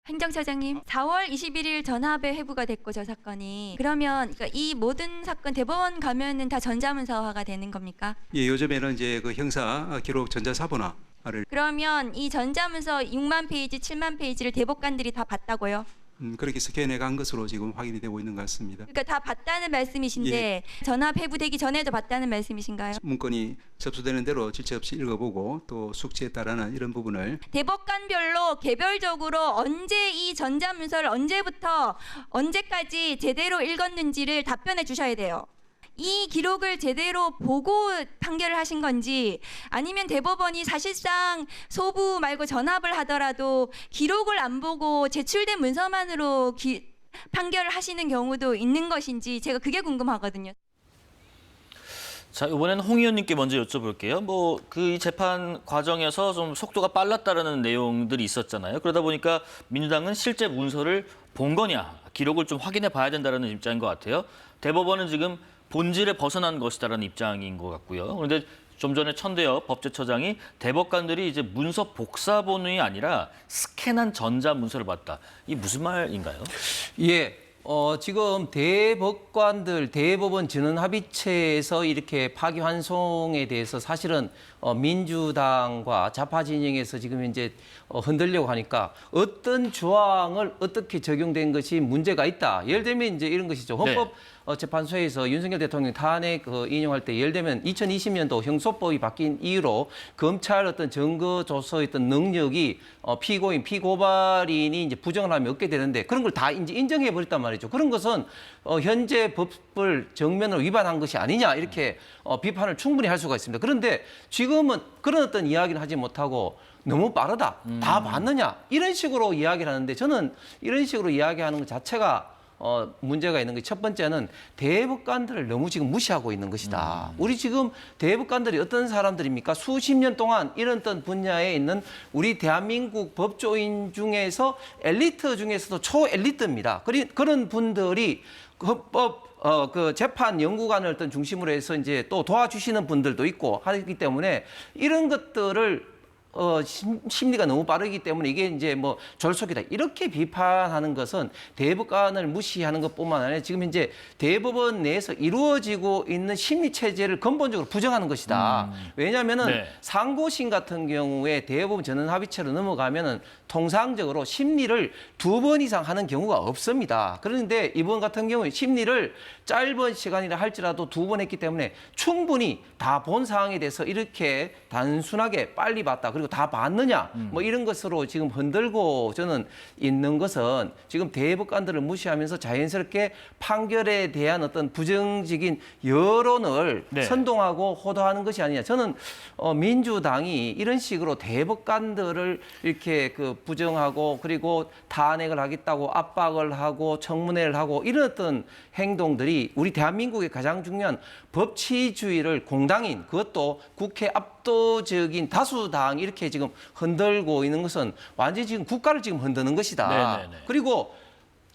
행정처장님, 4월 21일 전압에 회부가 됐고 저 사건이 그러면 그러니까 이 모든 사건 대법원 가면은 다 전자문서화가 되는 겁니까? 예, 요즘에는 이제 그 형사 기록 전자사본화를 그러면 이 전자문서 6만 페이지, 7만 페이지를 대법관들이 다 봤다고요? 그렇게 스캔해 간 것으로 지금 확인이 되고 있는 것 같습니다. 그러니까 다 봤다는 말씀이신데 전압 회부되기 전에도 봤다는 말씀이신가요? 문건이 접수되는 대로 질체 없이 읽어보고 또 숙지에 따르는 이런 부분을 대법관별로 개별적으로 언제 이 전자문서를 언제부터 언제까지 제대로 읽었는지를 답변해 주셔야 돼요. 이 기록을 제대로 보고 판결을 하신 건지 아니면 대법원이 사실상 소부 말고 전압을 하더라도 기록을 안 보고 제출된 문서만으로 판결을 하시는 경우도 있는 것인지 제가 그게 궁금하거든요. 자, 이번에는 홍 의원님께 먼저 여쭤볼게요. 뭐 그 재판 과정에서 좀 속도가 빨랐다라는 내용들이 있었잖아요. 그러다 보니까 민주당은 실제 문서를 본 거냐, 기록을 좀 확인해 봐야 된다는 입장인 것 같아요. 대법원은 지금 본질에 벗어난 것이다라는 입장인 것 같고요. 그런데 좀 전에 천대엽 법제처장이 대법관들이 이제 문서 복사본이 아니라 스캔한 전자 문서를 봤다. 이 무슨 말인가요? 예. 지금 대법관들, 대법원 전원합의체에서 이렇게 파기환송에 대해서 사실은 민주당과 좌파 진영에서 지금 이제 흔들려고 하니까 어떤 조항을 어떻게 적용된 것이 문제가 있다. 예를 들면 이제 이런 것이죠. 헌법 재판소에서 윤석열 대통령 탄핵 인용할 때 예를 들면 2020년도 형소법이 바뀐 이후로 검찰 어떤 증거 조서의 어떤 능력이 피고인, 피고발인이 이제 부정을 하면 얻게 되는데 그런 걸 다 이제 인정해 버렸단 말이죠. 그런 것은 현재 법을 정면으로 위반한 것이 아니냐 이렇게 비판을 충분히 할 수가 있습니다. 그런데 지금은 그런 어떤 이야기를 하지 못하고 너무 빠르다. 다 봤느냐 이런 식으로 이야기를 하는데 저는 이런 식으로 이야기하는 것 자체가 문제가 있는 게 첫 번째는 대법관들을 너무 지금 무시하고 있는 것이다. 우리 지금 대법관들이 어떤 사람들입니까? 수십 년 동안 이런 어떤 분야에 있는 우리 대한민국 법조인 중에서 엘리트 중에서도 초엘리트입니다. 그런 분들이 헌법 그 재판 연구관을 어떤 중심으로 해서 이제 또 도와주시는 분들도 있고 하기 때문에 이런 것들을 심리가 너무 빠르기 때문에 이게 이제 뭐 졸속이다. 이렇게 비판하는 것은 대법관을 무시하는 것뿐만 아니라 지금 이제 대법원 내에서 이루어지고 있는 심리 체제를 근본적으로 부정하는 것이다. 왜냐하면은 상고심 같은 경우에 대법원 전원합의체로 넘어가면은 통상적으로 심리를 2번 이상 하는 경우가 없습니다. 그런데 이번 같은 경우에 심리를 짧은 시간이라 할지라도 2번 했기 때문에 충분히 다 본 사항에 대해서 이렇게 단순하게 빨리 봤다. 그리고 다 봤느냐 뭐 이런 것으로 지금 흔들고 저는 있는 것은 지금 대법관들을 무시하면서 자연스럽게 판결에 대한 어떤 부정적인 여론을 선동하고 호도하는 것이 아니냐. 저는 민주당이 이런 식으로 대법관들을 이렇게 부정하고 그리고 탄핵을 하겠다고 압박을 하고 청문회를 하고 이런 어떤 행동들이 우리 대한민국의 가장 중요한 법치주의를 공당인 그것도 국회 압도적인 다수당 이렇게 지금 흔들고 있는 것은 완전히 지금 국가를 지금 흔드는 것이다. 그리고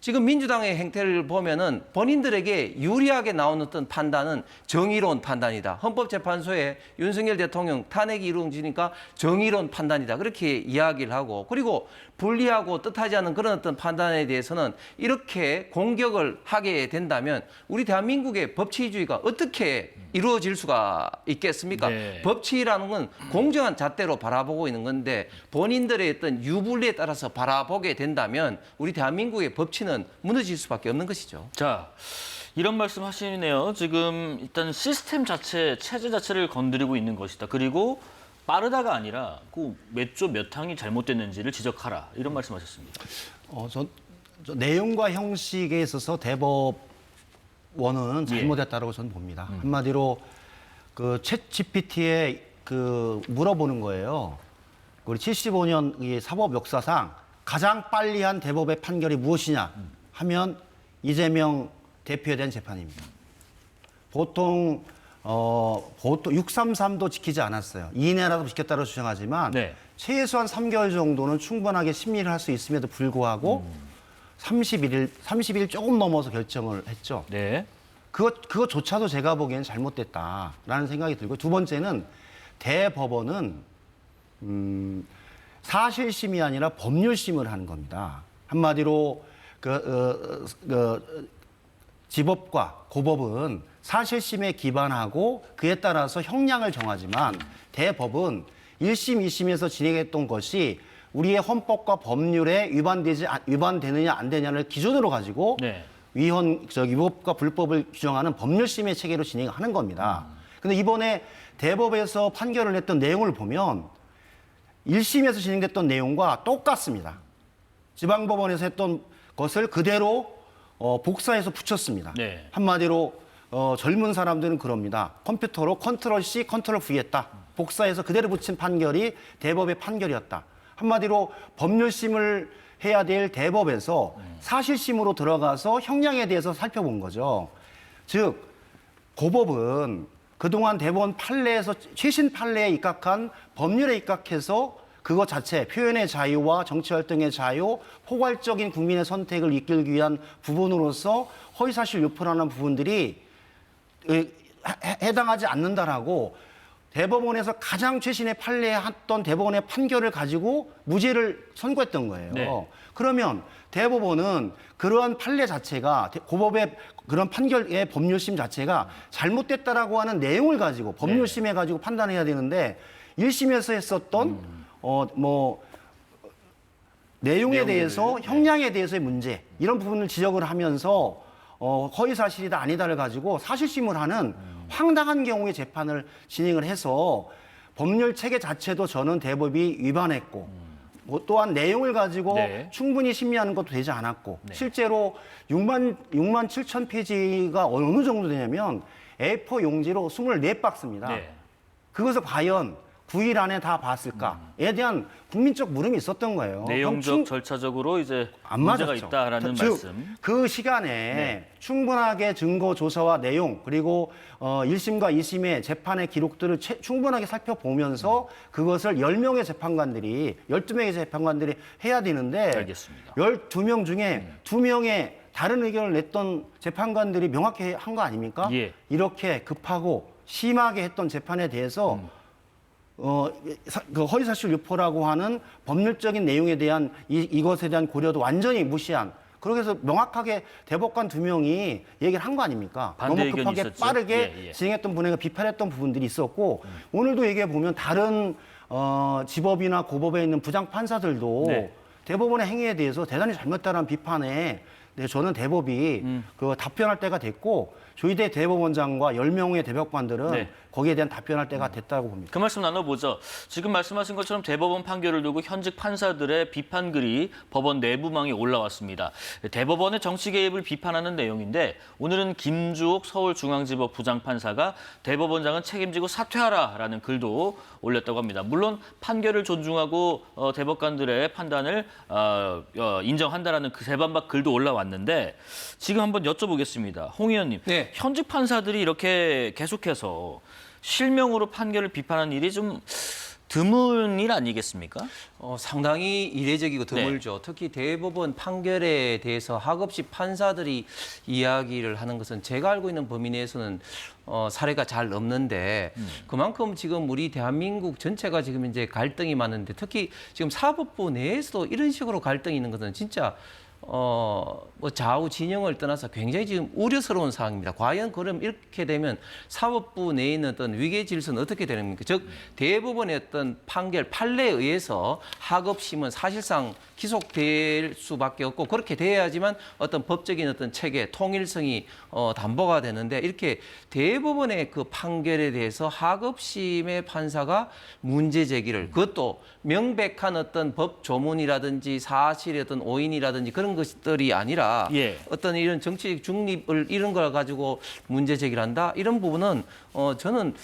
지금 민주당의 행태를 보면은 본인들에게 유리하게 나오는 어떤 판단은 정의로운 판단이다. 헌법재판소에 윤석열 대통령 탄핵이 이루어지니까 정의로운 판단이다. 그렇게 이야기를 하고 그리고 불리하고 뜻하지 않은 그런 어떤 판단에 대해서는 이렇게 공격을 하게 된다면 우리 대한민국의 법치주의가 어떻게 이루어질 수가 있겠습니까? 법치라는 건 공정한 잣대로 바라보고 있는 건데 본인들의 어떤 유불리에 따라서 바라보게 된다면 우리 대한민국의 법치는 무너질 수밖에 없는 것이죠. 자, 이런 말씀 하시네요. 지금 일단 시스템 자체, 체제 자체를 건드리고 있는 것이다. 그리고 빠르다가 아니라 그 몇 조 몇 항이 잘못됐는지를 지적하라. 이런 말씀하셨습니다. 저 내용과 형식에 있어서 대법원은 잘못했다라고 저는 봅니다. 한마디로 그 챗 GPT에 물어보는 거예요. 우리 75년 이 사법 역사상 가장 빨리 한 대법의 판결이 무엇이냐 하면 이재명 대표에 대한 재판입니다. 보통 633도 지키지 않았어요. 이내라도 지켰다고 주장하지만 최소한 3개월 정도는 충분하게 심리를 할 수 있음에도 불구하고 30일 조금 넘어서 결정을 했죠. 그것조차도 제가 보기에는 잘못됐다라는 생각이 들고 두 번째는 대법원은 사실심이 아니라 법률심을 하는 겁니다. 한마디로 지법과 고법은 사실심에 기반하고 그에 따라서 형량을 정하지만 대법은 1심, 2심에서 진행했던 것이 우리의 헌법과 법률에 위반되느냐 안 되느냐를 기준으로 가지고 네. 위법과 불법을 규정하는 법률심의 체계로 진행하는 겁니다. 근데 이번에 대법에서 판결을 냈던 내용을 보면 1심에서 진행됐던 내용과 똑같습니다. 지방법원에서 했던 것을 그대로 복사해서 붙였습니다. 네. 한마디로 젊은 사람들은 그럽니다. 컴퓨터로 컨트롤 C, 컨트롤 V 했다. 복사해서 그대로 붙인 판결이 대법의 판결이었다. 한마디로 법률심을 해야 될 대법에서 사실심으로 들어가서 형량에 대해서 살펴본 거죠. 즉 고법은 그동안 대법원 판례에서 최신 판례에 입각한 법률에 입각해서 그것 자체 표현의 자유와 정치활동의 자유, 포괄적인 국민의 선택을 이끌기 위한 부분으로서 허위사실 유포라는 부분들이 해당하지 않는다라고 대법원에서 가장 최신의 판례에 했던 대법원의 판결을 가지고 무죄를 선고했던 거예요. 네. 그러면 대법원은 그러한 판례 자체가 고법의 그런 판결의 법률심 자체가 잘못됐다라고 하는 내용을 가지고 법률심에 가지고 판단해야 되는데 1심에서 했었던 내용에 대해서 형량에 대해서의 문제 이런 부분을 지적을 하면서 허위 사실이다 아니다를 가지고 사실심을 하는 황당한 경우의 재판을 진행을 해서 법률 체계 자체도 저는 대법이 위반했고 또한 내용을 가지고 네. 충분히 심리하는 것도 되지 않았고 실제로 6만 7천 페이지가 어느 정도 되냐면 A4 용지로 24박스입니다. 네. 그것을 과연 9일 안에 다 봤을까에 대한 국민적 물음이 있었던 거예요. 내용적 절차적으로 이제 안 문제가 맞았죠. 있다라는 즉, 말씀. 그 시간에 충분하게 증거 조사와 내용 그리고 1심과 2심의 재판의 기록들을 충분하게 살펴보면서 그것을 10명의 재판관들이 12명의 재판관들이 해야 되는데 알겠습니다. 12명 중에 2명의 다른 의견을 냈던 재판관들이 명확히 한 거 아닙니까? 예. 이렇게 급하고 심하게 했던 재판에 대해서 그 허위사실 유포라고 하는 법률적인 내용에 대한 이것에 대한 고려도 완전히 무시한 그렇게 해서 명확하게 대법관 2명이 얘기를 한 거 아닙니까? 반대 너무 급하게 의견이 있었죠. 빠르게 예, 예. 진행했던 분에게 비판했던 부분들이 있었고 오늘도 얘기해 보면 다른 지법이나 고법에 있는 부장 판사들도 네. 대법원의 행위에 대해서 대단히 잘못했다는 비판에 저는 대법이 그 답변할 때가 됐고 조희대 대법원장과 10명의 대법관들은 네. 거기에 대한 답변할 때가 됐다고 봅니다. 그 말씀 나눠보죠. 지금 말씀하신 것처럼 대법원 판결을 두고 현직 판사들의 비판글이 법원 내부망에 올라왔습니다. 대법원의 정치 개입을 비판하는 내용인데 오늘은 김주옥 서울중앙지법 부장판사가 대법원장은 책임지고 사퇴하라라는 글도 올렸다고 합니다. 물론 판결을 존중하고 대법관들의 판단을 인정한다라는 그 세반박 글도 올라왔는데 지금 한번 여쭤보겠습니다. 홍 의원님, 네. 현직 판사들이 이렇게 계속해서 실명으로 판결을 비판하는 일이 좀 드문 일 아니겠습니까? 상당히 이례적이고 드물죠. 특히 대법원 판결에 대해서 학업식 판사들이 이야기를 하는 것은 제가 알고 있는 범위 내에서는 사례가 잘 없는데 그만큼 지금 우리 대한민국 전체가 지금 이제 갈등이 많은데 특히 지금 사법부 내에서도 이런 식으로 갈등이 있는 것은 진짜 뭐 좌우 진영을 떠나서 굉장히 지금 우려스러운 사항입니다. 과연 그럼 이렇게 되면 사법부 내에 있는 어떤 위계 질서는 어떻게 되는 겁니까? 즉 대법원의 어떤 판례에 의해서 학업심은 사실상 기속될 수밖에 없고 그렇게 돼야지만 어떤 법적인 어떤 체계, 통일성이 담보가 되는데 이렇게 대법원의 그 판결에 대해서 학업심의 판사가 문제 제기를 그것도 명백한 어떤 법 조문이라든지 사실의 어떤 오인이라든지 그런 것들이 아니라 예. 어떤 이런 정치적 중립을 이런 걸 가지고 문제 제기를 한다 이런 부분은 저는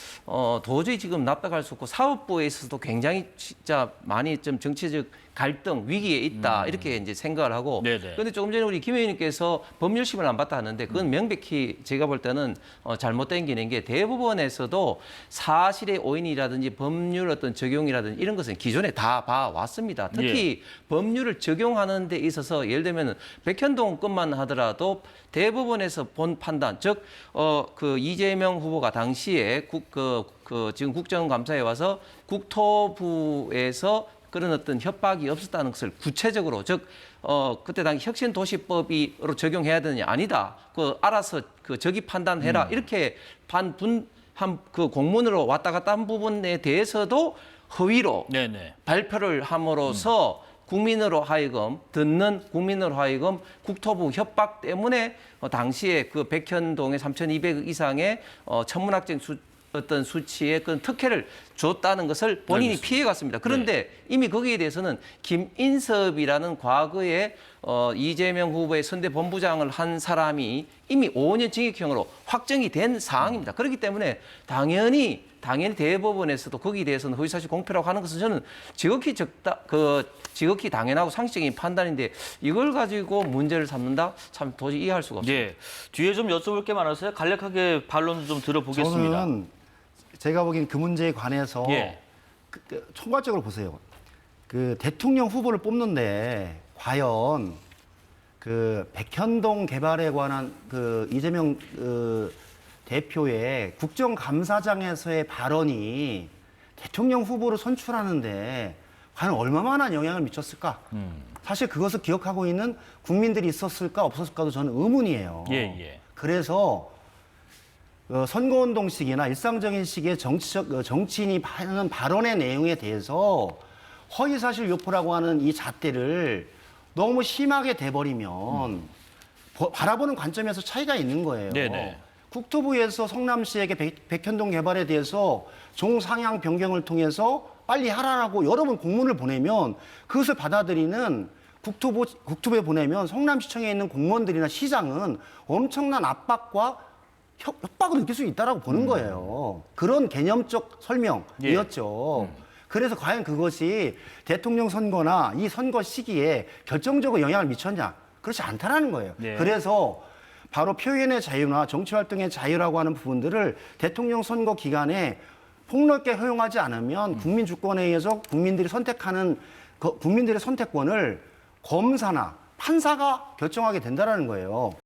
도저히 지금 납득할 수 없고 사법부에 있어서도 굉장히 진짜 많이 좀 정치적 갈등 위기에 있다 이렇게 이제 생각을 하고 네네. 그런데 조금 전에 우리 김 의원님께서 법률심을 안 봤다 하는데 그건 명백히 제가 볼 때는 잘못된 게인 게 대법원에서도 사실의 오인이라든지 법률 어떤 적용이라든지 이런 것은 기존에 다 봐왔습니다. 특히 법률을 적용하는 데 있어서 예를 들면 백현동 건만 하더라도 대법원에서 본 판단 즉 그 이재명 후보가 당시에 지금 국정감사에 와서 국토부에서 그런 어떤 협박이 없었다는 것을 구체적으로 즉 그때 당시 혁신도시법으로 적용해야 되느냐 아니다. 그 알아서 그 저기 판단해라 이렇게 그 공문으로 왔다 갔다 한 부분에 대해서도 허위로 네네. 발표를 함으로써 국민으로 하여금 듣는 국민으로 하여금 국토부 협박 때문에 당시에 그 백현동에 3,200억 이상의 천문학적 어떤 수치의 그 특혜를 줬다는 것을 본인이 알겠습니다. 피해갔습니다. 그런데 이미 거기에 대해서는 김인섭이라는 과거에 이재명 후보의 선대 본부장을 한 사람이 이미 5년 징역형으로 확정이 된 사항입니다. 그렇기 때문에 당연히 대법원에서도 거기에 대해서는 허위사실 공표라고 하는 것은 저는 지극히 당연하고 상식적인 판단인데 이걸 가지고 문제를 삼는다? 참 도저히 이해할 수가 없습니다. 예. 뒤에 좀 여쭤볼 게 많아서요. 간략하게 반론 좀 들어보겠습니다. 저는 제가 보기엔 그 문제에 관해서 예. 총괄적으로 보세요. 그 대통령 후보를 뽑는데 과연 그 백현동 개발에 관한 그 이재명 대표의 국정감사장에서의 발언이 대통령 후보를 선출하는데 과연 얼마만한 영향을 미쳤을까? 사실 그것을 기억하고 있는 국민들이 있었을까 없었을까도 저는 의문이에요. 예. 그래서 선거운동 시기나 일상적인 시기에 정치인이 하는 발언의 내용에 대해서 허위사실 유포라고 하는 이 잣대를 너무 심하게 돼버리면 바라보는 관점에서 차이가 있는 거예요. 네네. 국토부에서 성남시에게 백현동 개발에 대해서 종상향 변경을 통해서 빨리 하라라고 여러 번 공문을 보내면 그것을 받아들이는 국토부에 보내면 성남시청에 있는 공무원들이나 시장은 엄청난 압박과 협박을 느낄 수 있다라고 보는 거예요. 그런 개념적 설명이었죠. 그래서 과연 그것이 대통령 선거나 이 선거 시기에 결정적으로 영향을 미쳤냐? 그렇지 않다라는 거예요. 네. 그래서 바로 표현의 자유나 정치활동의 자유라고 하는 부분들을 대통령 선거 기간에 폭넓게 허용하지 않으면 국민 주권에 의해서 국민들이 선택하는 국민들의 선택권을 검사나 판사가 결정하게 된다라는 거예요.